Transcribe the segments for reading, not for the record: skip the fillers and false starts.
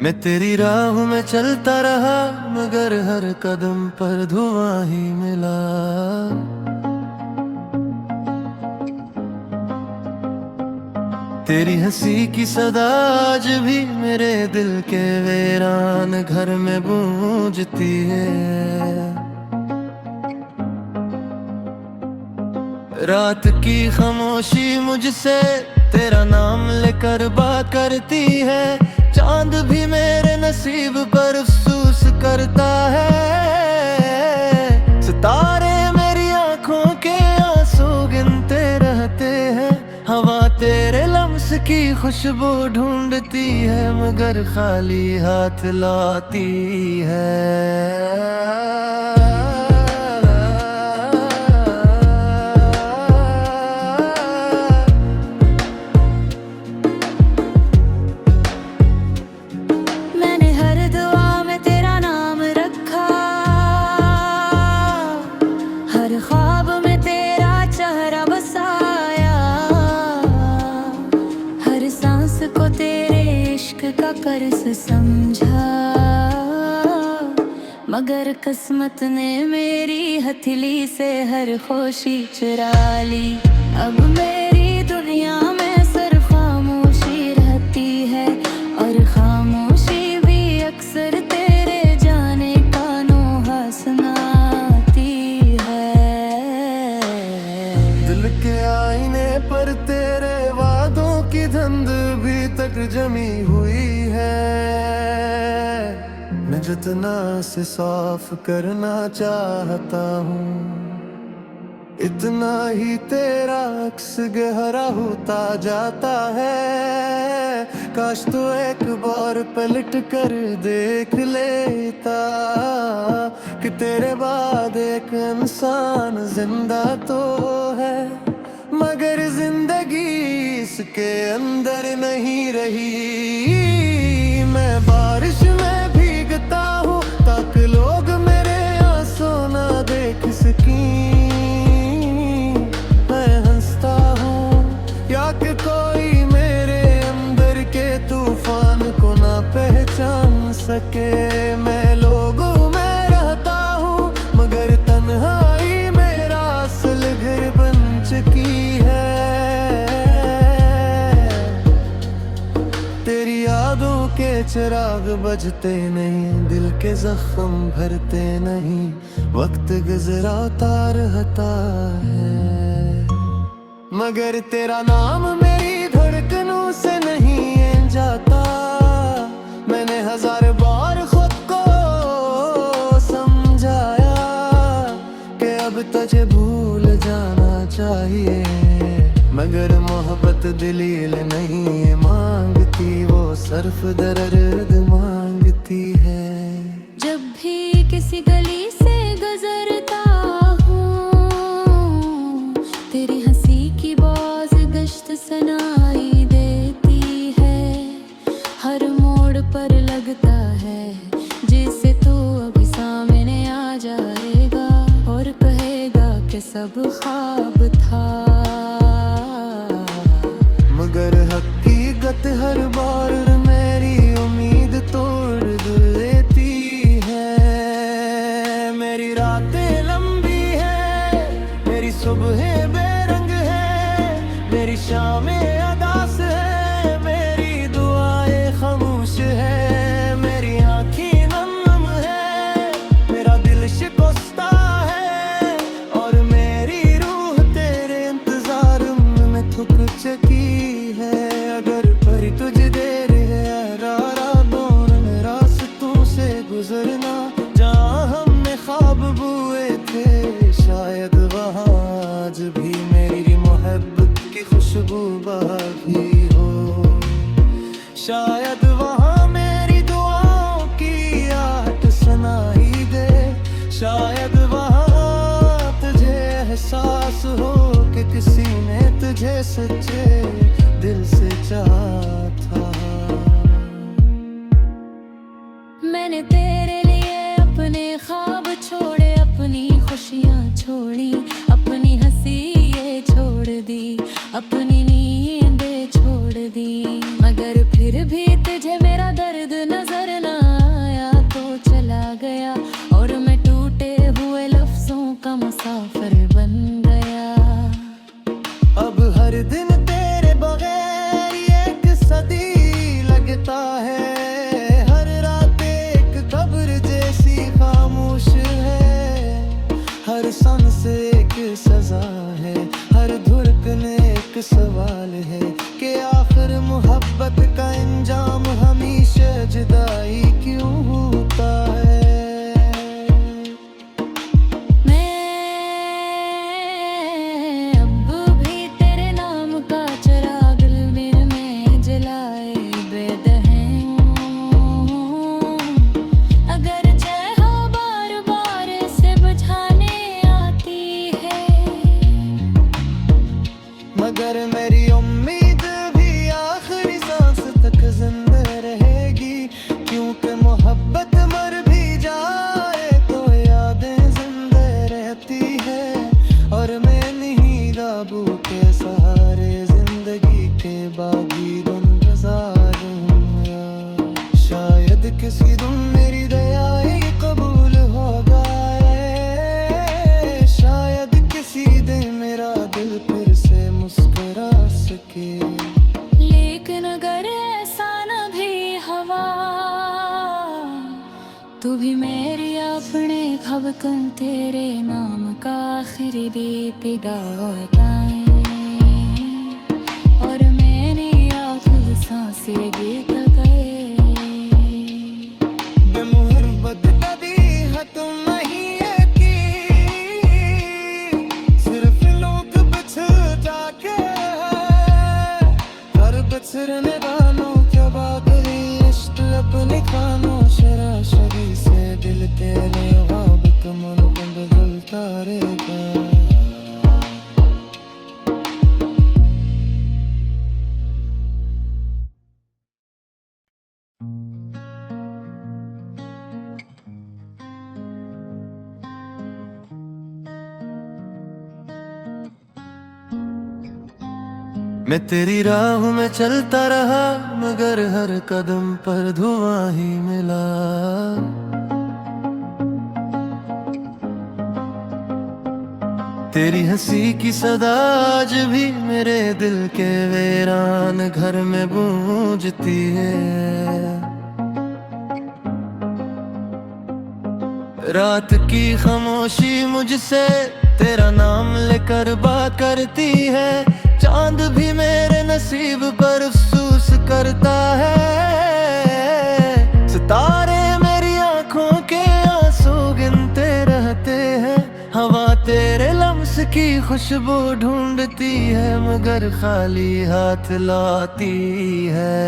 मैं तेरी राह में चलता रहा मगर हर कदम पर धुआं ही मिला। तेरी हंसी की सदा आज भी मेरे दिल के वीरान घर में गूंजती है। रात की खामोशी मुझसे तेरा नाम लेकर बात करती है। चांद भी मेरे नसीब पर अफसोस करता है। सितारे मेरी आंखों के आंसू गिनते रहते हैं। हवा तेरे लम्स की खुशबू ढूंढती है मगर खाली हाथ लाती है। ख्वाब में तेरा चेहरा बसाया, हर सांस को तेरे इश्क का कर्ज समझा। मगर किस्मत ने मेरी हथेली से हर खुशी चुरा ली। अब मेरी दुनिया में सिर्फ खामोशी रहती है और खामोशी भी अक्सर तेरे जाने का नोहा सुनाती है। दिल के आईने पर तेरे वादों की धुंध भी तक जमी हुई है। मैं जितना से साफ करना चाहता हूँ इतना ही तेरा अक्स गहरा होता जाता है। काश तो एक बार पलट कर देख लेता कि तेरे बाद एक इंसान जिंदा तो है मगर जिंदगी इसके अंदर नहीं रही। मैं बारिश में भीगता हूँ ताकि लोग मेरे आंसू ना देख सकें। मैं हंसता हूँ या कि कोई मेरे अंदर के तूफान को ना पहचान सके। मैं लोगों में रहता हूँ मगर तन्हाई मेरा असल घर बन चुकी है। तेरी यादों के चिराग बजते नहीं, दिल के जख्म भरते नहीं। वक्त गुजरा तार हता है मगर तेरा नाम मेरी धड़कनों से नहीं जाता। मैंने हजार बार खुद को समझाया कि अब तुझे भूल जाना चाहिए मगर मोहब्बत दलील नहीं मांगती, वो सिर्फ दर्द मांगती है। जब भी किसी गली से गुजरता हूँ तेरी हंसी की बाज गश्त सुनाई देती है। हर मोड़ पर लगता है जिससे तू अभी सामने आ जाएगा और कहेगा कि सब ख्वाब था। मगर हकीकत हर बार मेरी उम्मीद तोड़ देती है। मेरी रातें लंबी है, मेरी सुबहें बेरंग है, मेरी शामें अदास है, मेरी दुआएं खामोश है, मेरी आँखें नम है, मेरा दिल शिकस्ता है और मेरी रूह तेरे इंतजार में थक चुकी है। अगर पर तुझे देर है दोनों रास्तों से गुजरना जहाँ हमने ख्वाब बुए थे, शायद वहाँ आज भी मेरी मोहब्बत की खुशबू बाकी हो। शायद वहाँ मेरी दुआओं की आहट सुनाई दे। शायद वहाँ तुझे एहसास हो कि किसी ने तुझे सच्चे दिल से चाहा था। मैंने तेरे लिए अपने ख्वाब छोड़े, अपनी खुशियाँ छोड़ी, अपनी हंसी ये छोड़ दी, अपनी नींदें छोड़ दी। मगर फिर भी तुझे मेरा दर्द नजर मुसाफिर बन गया। अब हर दिन तेरे बगैर एक सदी लगता है, हर रात एक कब्र जैसी खामोश है, हर सांस एक सजा है, हर धड़कन एक सवाल है कि आखिर मोहब्बत का अंजाम हमेशा जुदाई क्यों होता है। मगर मेरी उम्मीद भी आखिरी सांस तक जिंदा रहेगी, क्योंकि मोहब्बत मर भी जाए तो यादें जिंदा रहती है, और मैं नहीं राबू के सहारे जिंदगी के बागी दिन गुजारूंगा। शायद किसी दिन मेरी दया ही कबूल होगा, शायद किसी दिन मेरा दिल फिर से मुस्कुरा सके। लेकिन अगर ऐसा न भी हवा, तू भी मेरी अपने खबकन तेरे नाम का आखिरी गीत गाए, और मैंने आखिरी सांसें गीत गए। बेमुहब्बत कभी खत्म नहीं है कि सिर्फ लोग बिछड़ जाके कर बिछड़ने वालों क्या बात है, इश्क अपने खानों शराशरी से दिल तेरे ख्वाब कमर बदलता रहेगा। मैं तेरी राह में चलता रहा, मगर हर कदम पर धुआं ही मिला। तेरी हंसी की सदा आज भी मेरे दिल के वीरान घर में गूंजती है। रात की खामोशी मुझसे तेरा नाम लेकर बात करती है, चांद भी मेरे नसीब पर अफसोस करता है। सितारे मेरी आंखों के आंसू गिनते रहते हैं, हवा तेरे लम्स की खुशबू ढूंढती है, मगर खाली हाथ लाती है।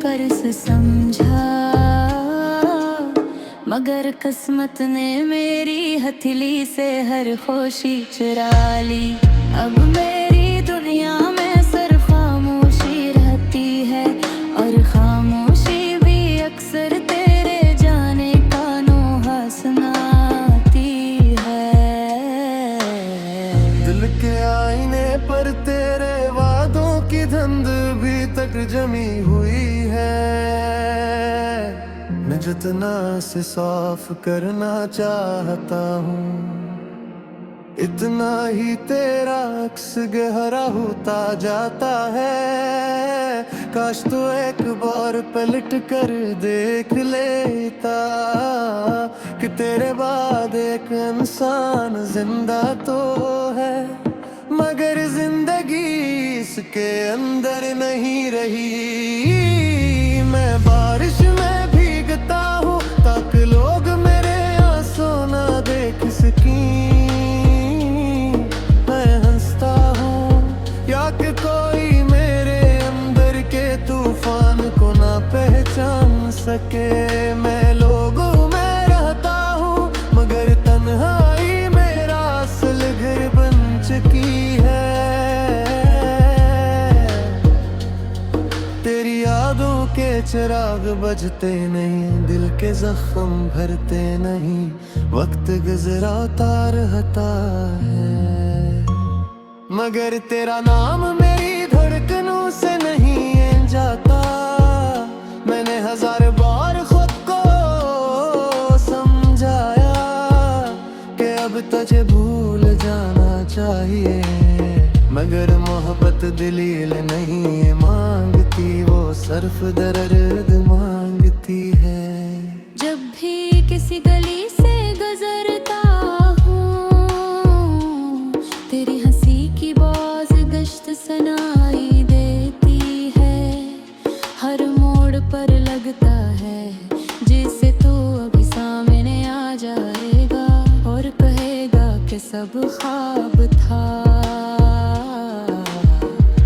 कर्ज समझा, मगर किस्मत ने मेरी हथेली से हर खुशी चुरा ली। अब मेरी दुनिया में सिर्फ खामोशी रहती है, और खामोशी भी अक्सर तेरे जाने का नोहा सुनाती है। दिल के आईने पर तेरे वादों की धुंध भी तक जमी हुई है, मैं जितना से साफ करना चाहता हूँ, इतना ही तेरा अक्स गहरा होता जाता है। काश तो एक बार पलट कर देख लेता कि तेरे बाद एक इंसान जिंदा तो है, मगर जिंदगी इसके अंदर नहीं रही। मैं बारिश में भीगता हूँ ताकि लोग मेरे आंसू ना देख सकें, मैं हंसता हूँ या कि कोई मेरे अंदर के तूफान को ना पहचान सके। मैं लोगों में रहता हूँ मगर तन्हाई मेरा असल घर बन चुकी है। चिराग बजते नहीं, दिल के जख्म भरते नहीं, वक्त गुजरा तार हता है। मगर तेरा नाम मेरी धड़कनों से नहीं जाता। मैंने हजार बार खुद को समझाया कि अब तुझे भूल जाना चाहिए, मगर मोहब्बत दलील नहीं मांगती, वो सिर्फ दर्द मांगती है। जब भी किसी गली से गुजरता हूँ, तेरी हंसी की बाज गश्त सुनाई देती है। हर मोड़ पर लगता है जैसे तू अभी सामने आ जाएगा और कहेगा कि सब ख्वाब था।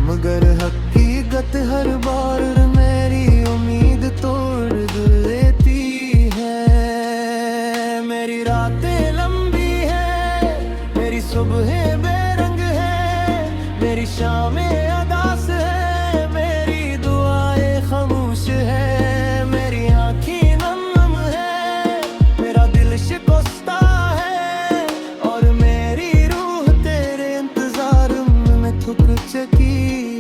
मगर हकीकत हर बार मेरी उम्मीद तोड़ देती है। मेरी रातें लंबी है, मेरी सुबहें बेरंग है, मेरी शामें अदास है, मेरी दुआएं खामोश है, मेरी आँखें नम है, मेरा दिल शिकस्ता है, और मेरी रूह तेरे इंतजार में थक चुकी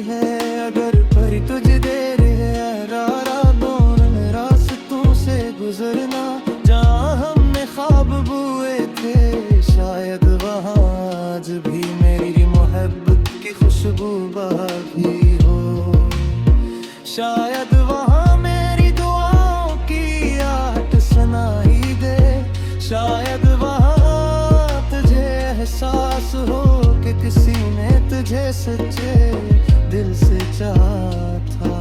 है। अगर पर तुझे देर है दोनों रास्तों से गुजरना, जहाँ हमने ख्वाब बुए थे, शायद वहाँ आज भी मेरी मोहब्बत की खुशबू बाकी हो। शायद वहाँ मेरी दुआओं की आहट सुनाई दे, शायद वहाँ तुझे एहसास हो कि किसी ने तुझे सच्चे दिल से चाहा था।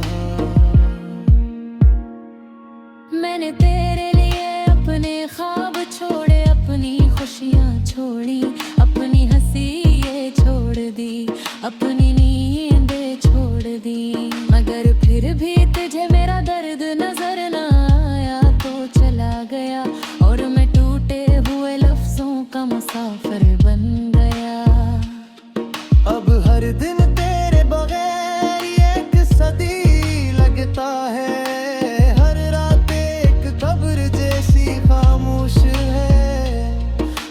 मैंने तेरे लिए अपने ख्वाब छोड़े, अपनी खुशियाँ छोड़ी, अपनी हंसी ये छोड़ दी, अपनी नींदें छोड़ दी। मगर फिर भी तुझे मेरा दर्द नजर ना आया तो चला गया, और मैं टूटे हुए लफ्जों का मुसाफिर बन गया। अब हर दिन तेरे बगैर एक सदी लगता है, हर रात एक कब्र जैसी खामोश है,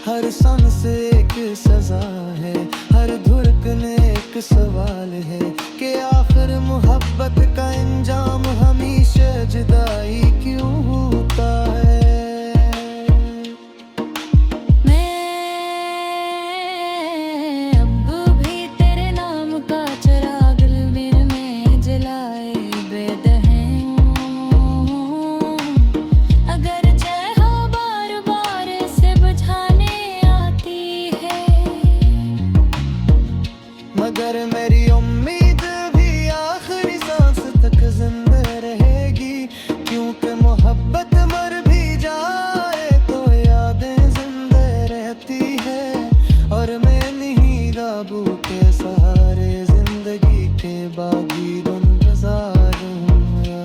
हर सांस एक सजा है, हर धड़कन एक सवाल है कि आखिर मोहब्बत का अंजाम हमेशा जुदाई क्यों होता है। मगर मेरी उम्मीद भी आखिरी सांस तक जिंदा रहेगी, क्योंकि मोहब्बत मर भी जाए तो यादें जिंदा रहती है। और मैं नहीं राबू के सहारे जिंदगी के बागी दिन गुजारूंगा।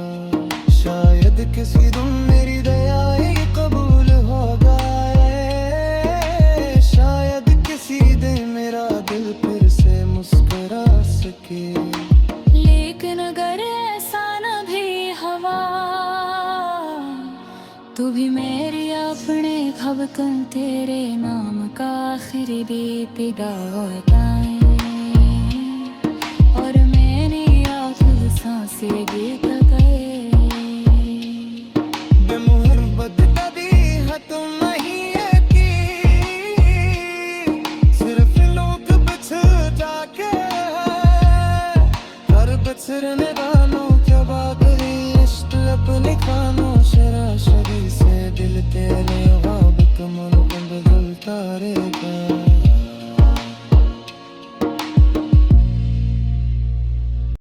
शायद किसी दिन मेरी दया ही कबूल होगा, शायद किसी दिन मेरा दिल फिर से मुस्कुरा सके। लेकिन अगर ऐसा न भी हवा, तू भी मेरी अपने खबकन तेरे नाम का आखिरी गीत गाए।